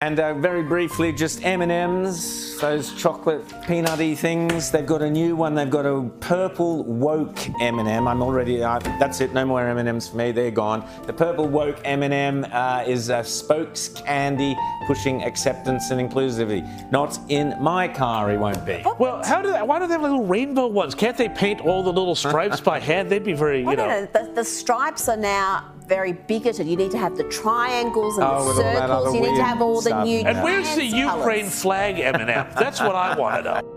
And very briefly, just M&M's, those chocolate peanutty things. They've got a new one. They've got a purple woke M&M. I'm already, that's it, no more M&M's for me, they're gone. The purple woke M&M is a spokes candy pushing acceptance and inclusivity. Not in my car, it won't be. Well, why do they have little rainbow ones? Can't they paint all the little stripes by hand? They'd be very, you know. No, the stripes are now very bigoted. You need to have the triangles and the circles. You need to have all the new And where's the Ukraine flag M&M? That's what I want to know.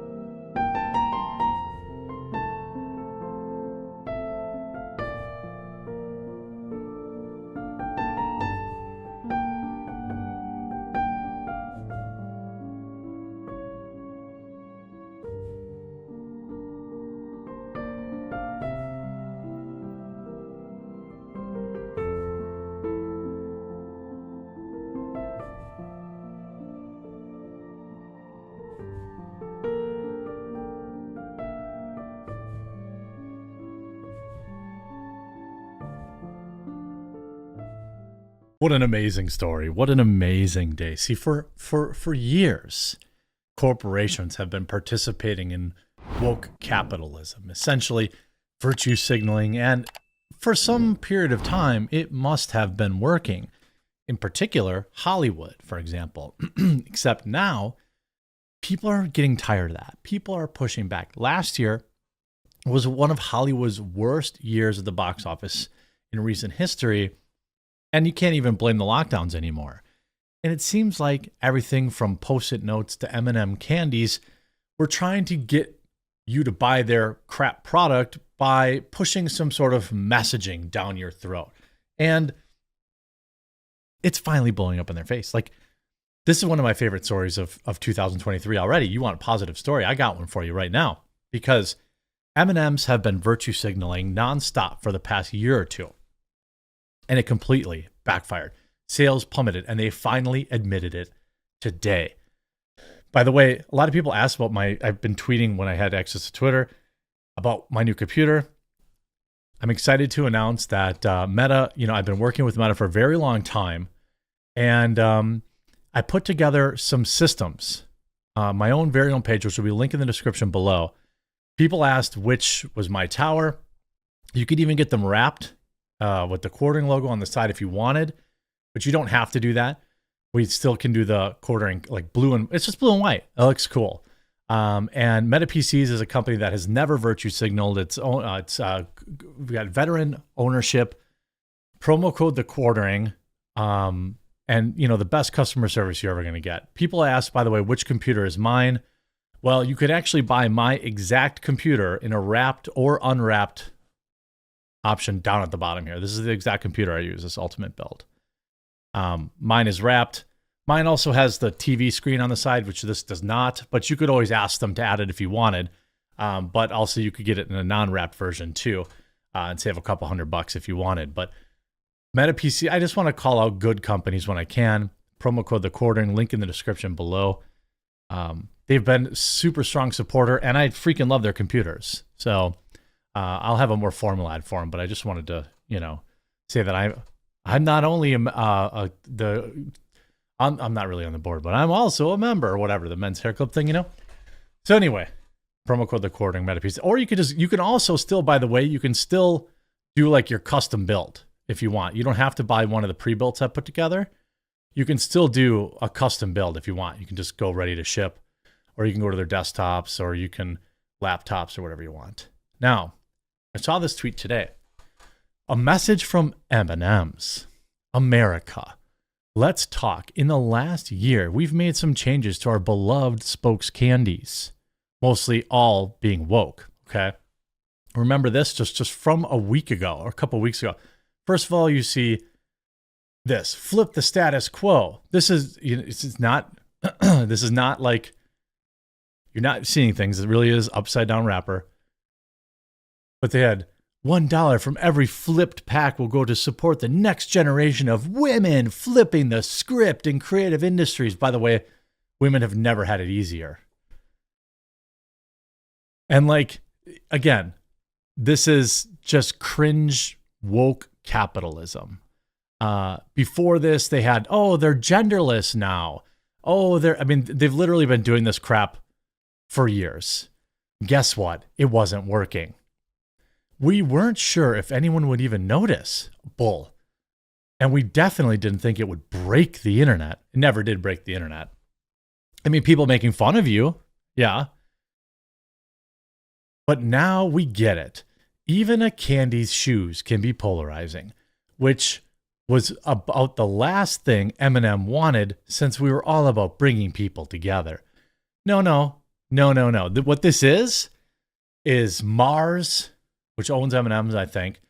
What an amazing story. What an amazing day. See, for years, corporations have been participating in woke capitalism, essentially virtue signaling, and for some period of time, it must have been working. In particular, Hollywood, for example. Except now, people are getting tired of that. People are pushing back. Last year was one of Hollywood's worst years at the box office in recent history. And you can't even blame the lockdowns anymore. And it seems like everything from Post-it notes to M&M candies, we're trying to get you to buy their crap product by pushing some sort of messaging down your throat. And it's finally blowing up in their face. Like, this is one of my favorite stories of 2023 already. You want a positive story? I got one for you right now. Because M&Ms have been virtue signaling nonstop for the past year or two. And it completely backfired. Sales plummeted, and they finally admitted it today. By the way, a lot of people asked about I've been tweeting when I had access to Twitter about my new computer. I'm excited to announce that Meta, I've been working with Meta for a very long time, and I put together some systems, my own very own page, which will be linked in the description below. People asked which was my tower. You could even get them wrapped with the quartering logo on the side if you wanted, but you don't have to do that. We still can do the quartering like blue and it's just blue and white. It looks cool. And Meta PCs is a company that has never virtue signaled. We got veteran ownership, promo code the quartering, and the best customer service you're ever going to get. People ask, by the way, which computer is mine? Well, you could actually buy my exact computer in a wrapped or unwrapped option down at the bottom here. This is the exact computer I use, this Ultimate build. Mine is wrapped. Mine also has the TV screen on the side, which this does not, but you could always ask them to add it if you wanted. But also you could get it in a non-wrapped version too, and save a couple $100 if you wanted. But Meta PC, I just want to call out good companies when I can. Promo code the quartering, link in the description below. They've been super strong supporter, and I freaking love their computers. So I'll have a more formal ad for them, but I just wanted to, say that I'm not only I'm not really on the board, but I'm also a member or whatever, the men's hair club thing, So anyway, promo code the quartering Meta PC, or you can also still, by the way, you can still do like your custom build if you want. You don't have to buy one of the pre-builts I put together. You can still do a custom build if you want. You can just go ready to ship, or you can go to their desktops, or you can laptops or whatever you want. Now, I saw this tweet today. A message from M&M's. America. Let's talk. In the last year, we've made some changes to our beloved spokes candies. Mostly all being woke, okay? Remember this just from a week ago or a couple weeks ago. First of all, you see this. Flip the status quo. This is not this is not like you're not seeing things. It really is upside down wrapper. But they had $1 from every flipped pack will go to support the next generation of women flipping the script in creative industries. By the way, women have never had it easier. And again, this is just cringe woke capitalism. Before this, they had, they're genderless now. Oh, they've literally been doing this crap for years. Guess what? It wasn't working. We weren't sure if anyone would even notice. Bull. And we definitely didn't think it would break the internet. It never did break the internet. I mean, people making fun of you. Yeah. But now we get it. Even a Candies shoes can be polarizing, which was about the last thing Eminem wanted since we were all about bringing people together. No. What this is Mars, which owns M&M's, I think,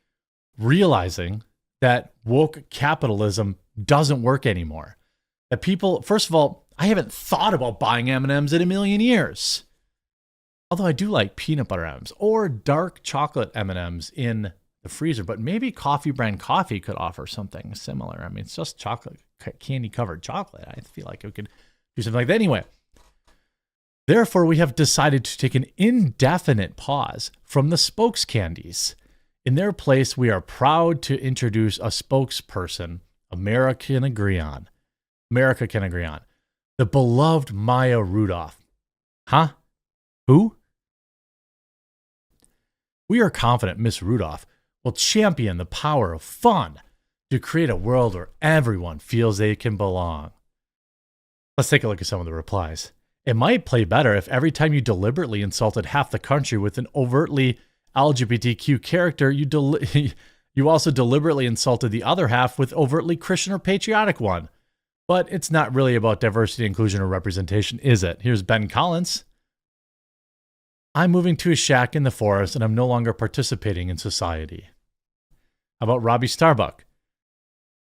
realizing that woke capitalism doesn't work anymore. That people, first of all, I haven't thought about buying M&M's in a million years. Although I do like peanut butter M&M's or dark chocolate M&M's in the freezer, but maybe Coffee Brand Coffee could offer something similar. I mean, it's just chocolate, candy covered chocolate. I feel like we could do something like that. Anyway, therefore, we have decided to take an indefinite pause from the spokes candies. In their place, we are proud to introduce a spokesperson America can agree on. The beloved Maya Rudolph. Huh? Who? We are confident Miss Rudolph will champion the power of fun to create a world where everyone feels they can belong. Let's take a look at some of the replies. It might play better if every time you deliberately insulted half the country with an overtly LGBTQ character, you also deliberately insulted the other half with overtly Christian or patriotic one. But it's not really about diversity, inclusion, or representation, is it? Here's Ben Collins. I'm moving to a shack in the forest and I'm no longer participating in society. How about Robbie Starbuck?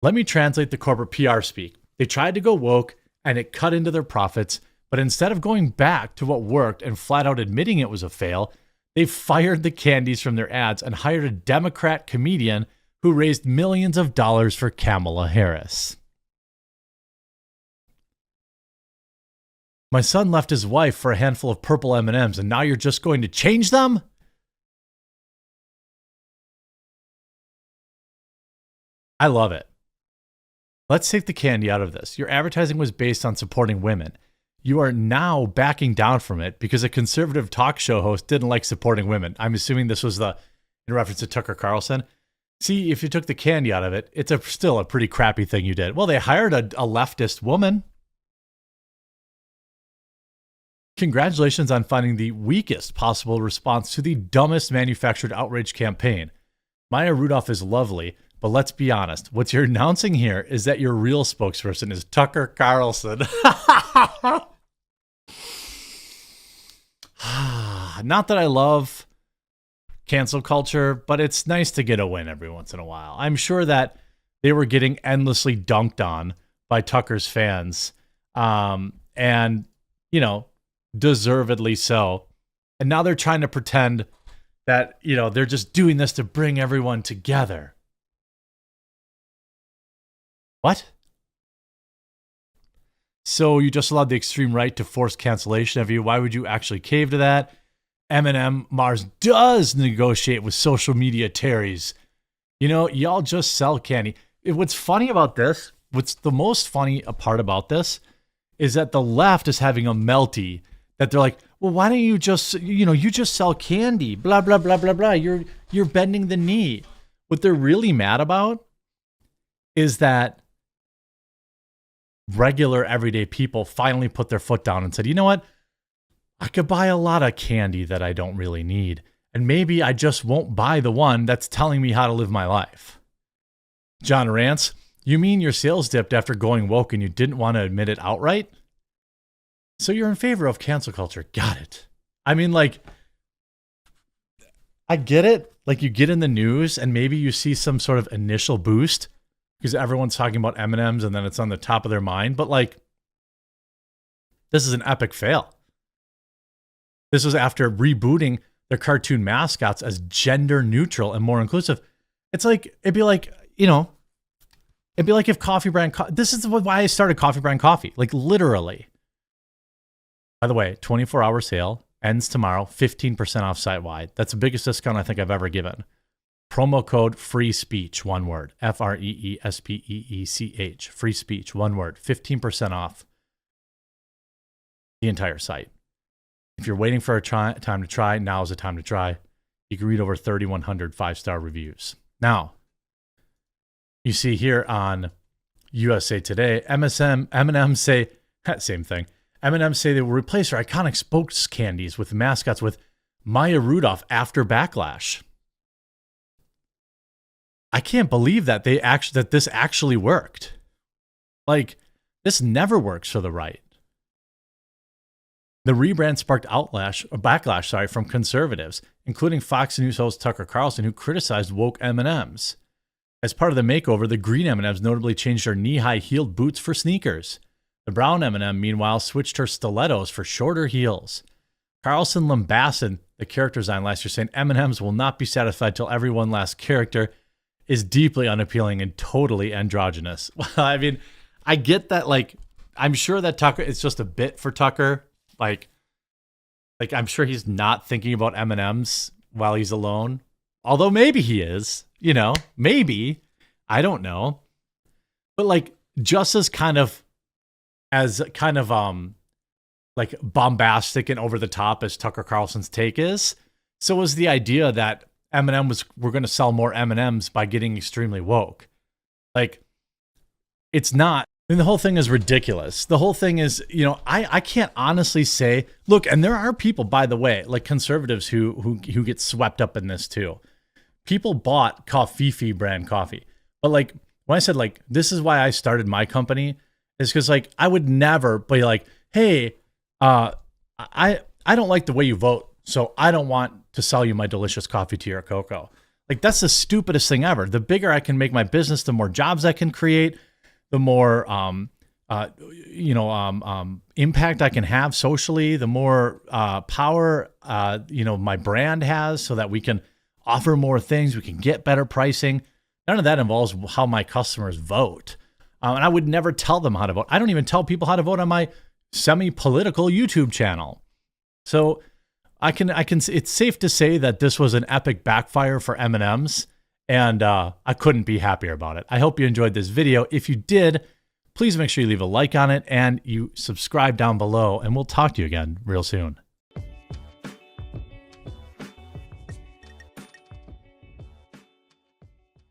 Let me translate the corporate PR speak. They tried to go woke and it cut into their profits, but instead of going back to what worked and flat out admitting it was a fail, they fired the Candies from their ads and hired a Democrat comedian who raised millions of dollars for Kamala Harris. My son left his wife for a handful of purple M&Ms, and now you're just going to change them? I love it. Let's take the candy out of this. Your advertising was based on supporting women. You are now backing down from it because a conservative talk show host didn't like supporting women. I'm assuming this was in reference to Tucker Carlson. See, if you took the candy out of it, it's still a pretty crappy thing you did. Well, they hired a leftist woman. Congratulations on finding the weakest possible response to the dumbest manufactured outrage campaign. Maya Rudolph is lovely, but let's be honest. What you're announcing here is that your real spokesperson is Tucker Carlson. Not that I love cancel culture, but it's nice to get a win every once in a while. I'm sure that they were getting endlessly dunked on by Tucker's fans. And, deservedly so. And now they're trying to pretend that, they're just doing this to bring everyone together. What? So you just allowed the extreme right to force cancellation of you. Why would you actually cave to that? M&M Mars does negotiate with social media terries. Y'all just sell candy. What's funny about this, what's the most funny part about this is that the left is having a melty that they're like, well, why don't you just, you just sell candy, blah, blah, blah, blah, blah. You're bending the knee. What they're really mad about is that regular everyday people finally put their foot down and said, you know what? I could buy a lot of candy that I don't really need. And maybe I just won't buy the one that's telling me how to live my life. John Rance, you mean your sales dipped after going woke and you didn't want to admit it outright? So you're in favor of cancel culture. Got it. I mean, I get it. You get in the news and maybe you see some sort of initial boost because everyone's talking about M&Ms and then it's on the top of their mind. But this is an epic fail. This was after rebooting their cartoon mascots as gender neutral and more inclusive. It's it'd be like if Coffee Brand, this is why I started Coffee Brand Coffee, literally. By the way, 24-hour sale, ends tomorrow, 15% off site-wide. That's the biggest discount I think I've ever given. Promo code free speech, one word, FREESPEECH, free speech, one word, 15% off. the entire site. If you're waiting for a time to try, now is the time to try. You can read over 3,100 5-star reviews. Now, you see here on USA Today, M&M say, same thing. M&M say they will replace their iconic spokes candies with mascots with Maya Rudolph after Backlash. I can't believe that that this actually worked. Like, this never works for the right. The rebrand sparked backlash from conservatives, including Fox News host Tucker Carlson, who criticized woke M&Ms. As part of the makeover, the green M&Ms notably changed their knee-high heeled boots for sneakers. The brown M&M, meanwhile, switched her stilettos for shorter heels. Carlson lambasted the character design last year, saying M&Ms will not be satisfied till every one last character is deeply unappealing and totally androgynous. Well, I mean, I get that, like, I'm sure that Tucker, it's just a bit for Tucker. Like I'm sure he's not thinking about M&Ms while he's alone. Although maybe he is, maybe. I don't know. But like, just as kind of like bombastic and over the top as Tucker Carlson's take is, so was the idea that we're going to sell more M&Ms by getting extremely woke. Like, it's not. I mean, the whole thing is ridiculous. The whole thing is, I can't honestly say, look, and there are people, by the way, like conservatives who get swept up in this too. People bought Coffee brand coffee. But like, when I said like, this is why I started my company, is because like, I would never be like, hey, I don't like the way you vote, so I don't want to sell you my delicious coffee, tea, or cocoa. Like, that's the stupidest thing ever. The bigger I can make my business, the more jobs I can create, the more impact I can have socially, the more power my brand has, so that we can offer more things, we can get better pricing. None of that involves how my customers vote. And I would never tell them how to vote. I don't even tell people how to vote on my semi-political YouTube channel. So I can it's safe to say that this was an epic backfire for M&Ms. And I couldn't be happier about it. I hope you enjoyed this video. If you did, please make sure you leave a like on it and you subscribe down below, and we'll talk to you again real soon.